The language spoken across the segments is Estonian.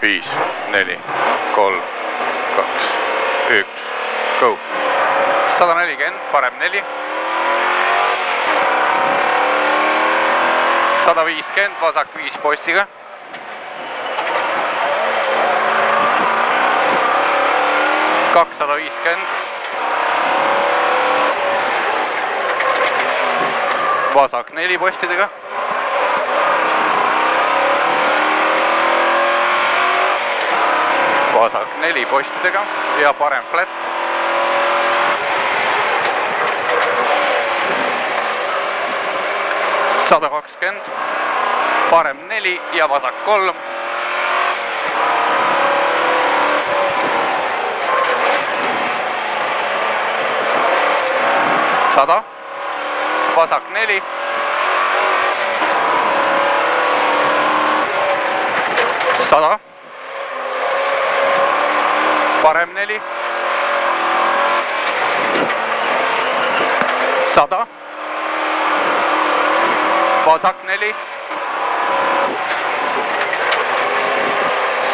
5, 4, 3, 2, 1, go. 140, parem 4. 150, vasak 5 postiga. 250. Vasak 4 postidega. 4 postidega ja parem flat. 120, parem 4 ja vasak 3. 100, vasak 4. 100, parem 4. 100, vasak 4.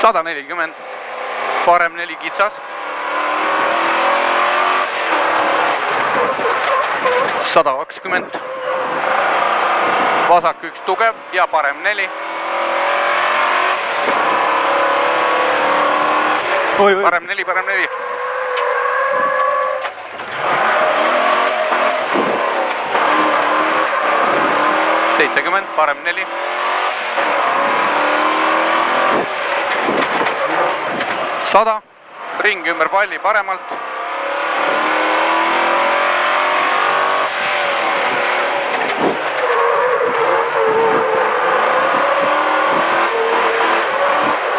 140, parem 4 kitsas. 120, vasak 1 tugev ja parem 4. Parem 4, parem 4. 70, parem 4. 100, ring ümber palli paremalt.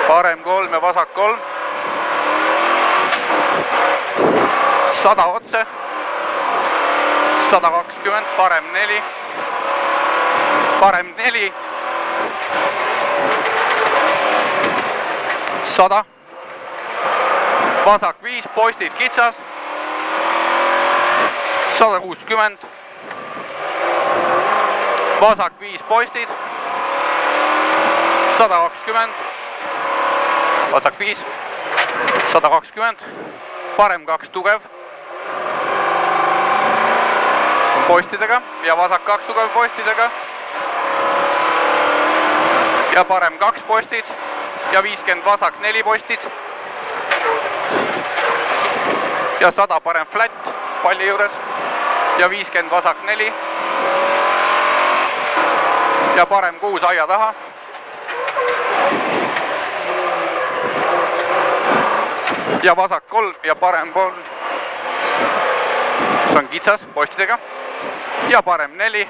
3 ja vasak 3. 100 otse. 120, parem 4. Parem 4. 100. Vasak 5, postid kitsas. 160. Vasak 5 postid. 120. Vasak 5. 120. Parem 2 tugev. Postidega ja vasak 2 tugev postidega. Ja parem 2 postid. Ja 50 vasak 4 postid. Ja 100 parem flat palli juures. Ja 50 vasak 4. Ja parem 6 aia taha. Ja vasak 3 ja parem pool. See on kitsas postidega. Ja parem 4.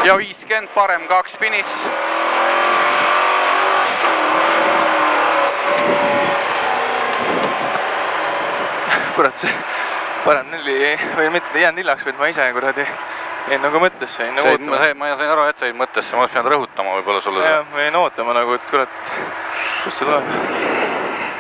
Ja 50, parem 2 finish. Kurat, see parem 4 või mitte jään hiljaks, vaid ma ise kuradi jäin nagu mõttesse. Ma sain aru, et sa jäid mõttesse, ma oleks pidanud rõhutama võib-olla sulle. Jah, ma jäin ootama nagu, et kurat, kust see tuleb.